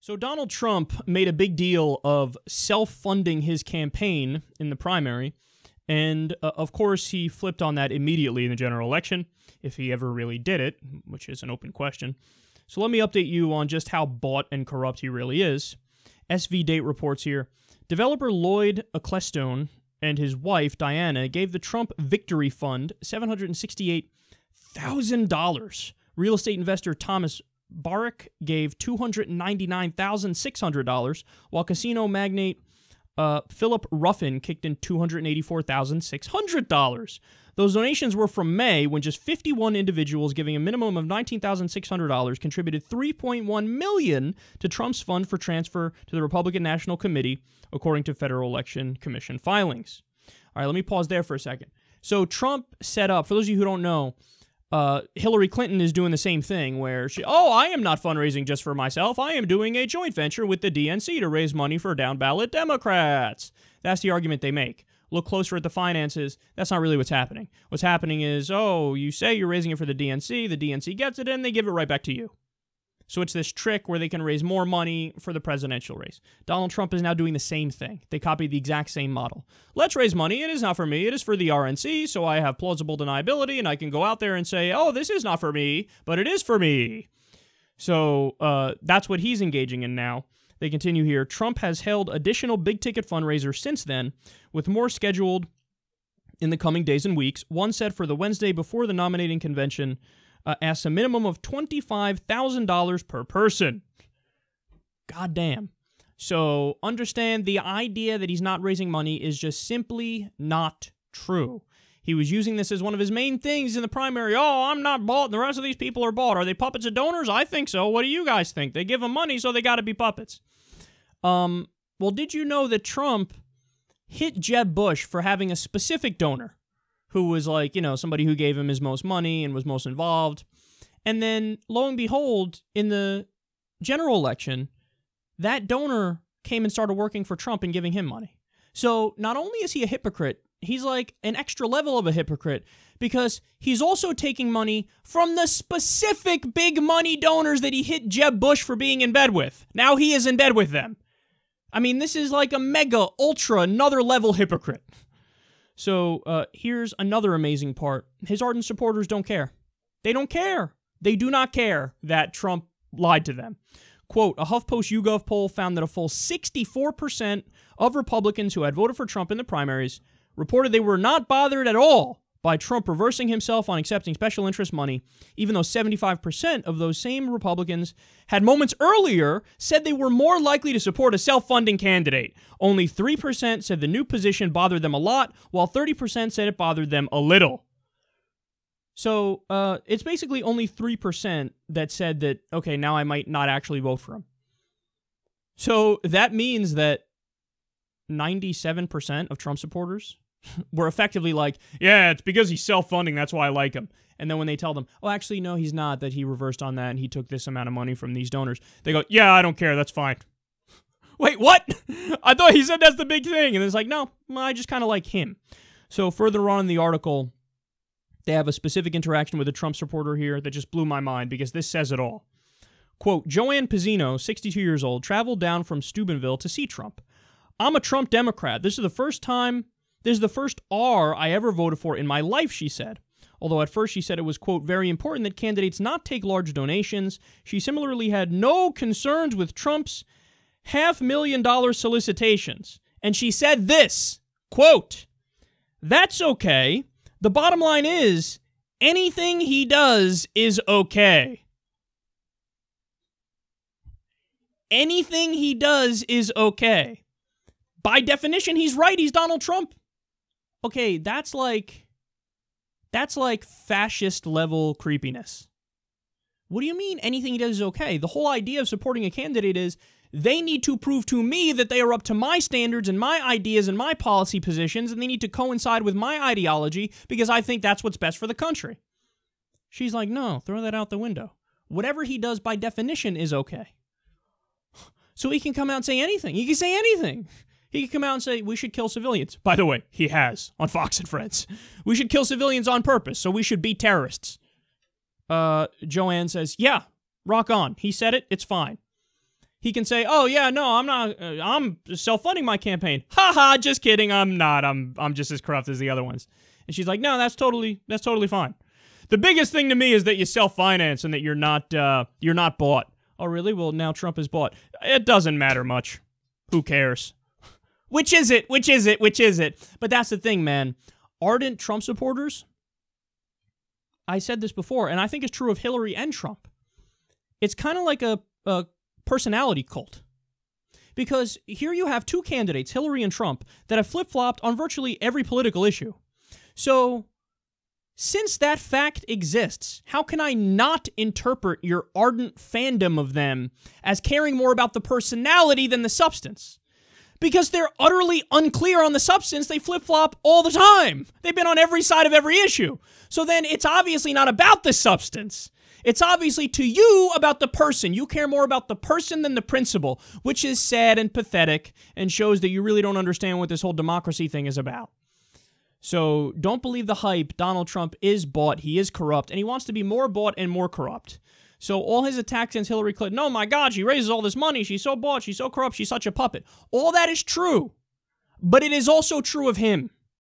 So Donald Trump made a big deal of self-funding his campaign in the primary, and of course he flipped on that immediately in the general election, if he ever really did it, which is an open question. So let me update you on just how bought and corrupt he really is. SV Date reports here, developer Lloyd Ecclestone and his wife, Diana, gave the Trump Victory Fund $768,000. Real estate investor Thomas Barrick gave $299,600, while casino magnate Philip Ruffin kicked in $284,600. Those donations were from May, when just 51 individuals giving a minimum of $19,600 contributed $3.1 million to Trump's fund for transfer to the Republican National Committee, according to Federal Election Commission filings. All right, let me pause there for a second. So Trump set up, for those of you who don't know, Hillary Clinton is doing the same thing where I am not fundraising just for myself. I am doing a joint venture with the DNC to raise money for down-ballot Democrats. That's the argument they make. Look closer at the finances. That's not really what's happening. What's happening is, you say you're raising it for the DNC gets it, and they give it right back to you. So it's this trick where they can raise more money for the presidential race. Donald Trump is now doing the same thing. They copied the exact same model. Let's raise money. It is not for me. It is for the RNC, so I have plausible deniability, and I can go out there and say, this is not for me, but it is for me. So that's what he's engaging in now. They continue here. Trump has held additional big-ticket fundraisers since then, with more scheduled in the coming days and weeks. One set for the Wednesday before the nominating convention asks a minimum of $25,000 per person. God damn. So understand the idea that he's not raising money is just simply not true. He was using this as one of his main things in the primary. I'm not bought, and the rest of these people are bought. Are they puppets of donors? I think so. What do you guys think? They give them money, so they got to be puppets. Well, did you know that Trump hit Jeb Bush for having a specific donor who was somebody who gave him his most money and was most involved? And then, lo and behold, in the general election, that donor came and started working for Trump and giving him money. So not only is he a hypocrite, he's like an extra level of a hypocrite, because he's also taking money from the specific big money donors that he hit Jeb Bush for being in bed with. Now he is in bed with them. I mean, this is like a mega, ultra, another level hypocrite. So here's another amazing part. His ardent supporters don't care. They don't care. They do not care that Trump lied to them. Quote, a HuffPost YouGov poll found that a full 64% of Republicans who had voted for Trump in the primaries reported they were not bothered at all by Trump reversing himself on accepting special interest money, even though 75% of those same Republicans had moments earlier said they were more likely to support a self-funding candidate. Only 3% said the new position bothered them a lot, while 30% said it bothered them a little. So it's basically only 3% that said that, okay, now I might not actually vote for him. So that means that 97% of Trump supporters were effectively like, yeah, it's because he's self-funding, that's why I like him. And then when they tell them, actually, no, he's not, that he reversed on that and he took this amount of money from these donors, they go, yeah, I don't care, that's fine. Wait, what? I thought he said that's the big thing. And it's like, no, I just kind of like him. So further on in the article, they have a specific interaction with a Trump supporter here that just blew my mind because this says it all. Quote, Joanne Pizzino, 62 years old, traveled down from Steubenville to see Trump. I'm a Trump Democrat. This is the first R I ever voted for in my life, she said. Although at first she said it was, quote, very important that candidates not take large donations. She similarly had no concerns with Trump's $500,000 solicitations. And she said this, quote, that's okay. The bottom line is, anything he does is okay. Anything he does is okay. By definition, he's right. He's Donald Trump. Okay, that's like fascist level creepiness. What do you mean anything he does is okay? The whole idea of supporting a candidate is they need to prove to me that they are up to my standards and my ideas and my policy positions, and they need to coincide with my ideology because I think that's what's best for the country. She's like, no, throw that out the window. Whatever he does by definition is okay. So he can come out and say anything. He can say anything. He could come out and say, we should kill civilians. By the way, he has on Fox and Friends. We should kill civilians on purpose, so we should be terrorists. Joanne says, yeah, rock on. He said it, it's fine. he can say, "Oh yeah, no, I'm not. I'm self-funding my campaign." Ha ha, just kidding. I'm not. I'm just as corrupt as the other ones. And she's like, "No, that's totally fine. The biggest thing to me is that you self-finance and that you're not bought." Oh really? Well, now Trump is bought. It doesn't matter much. Who cares? Which is it? Which is it? Which is it? But that's the thing, man. Ardent Trump supporters, I said this before, and I think it's true of Hillary and Trump. It's kind of like a personality cult. Because here you have two candidates, Hillary and Trump, that have flip-flopped on virtually every political issue. So, since that fact exists, how can I not interpret your ardent fandom of them as caring more about the personality than the substance? Because they're utterly unclear on the substance. They flip-flop all the time. They've been on every side of every issue. So then it's obviously not about the substance. It's obviously to you about the person. You care more about the person than the principle, which is sad and pathetic and shows that you really don't understand what this whole democracy thing is about. So don't believe the hype. Donald Trump is bought. He is corrupt, and he wants to be more bought and more corrupt. So all his attacks against Hillary Clinton, oh my God, she raises all this money, she's so bought, she's so corrupt, she's such a puppet. All that is true, but it is also true of him.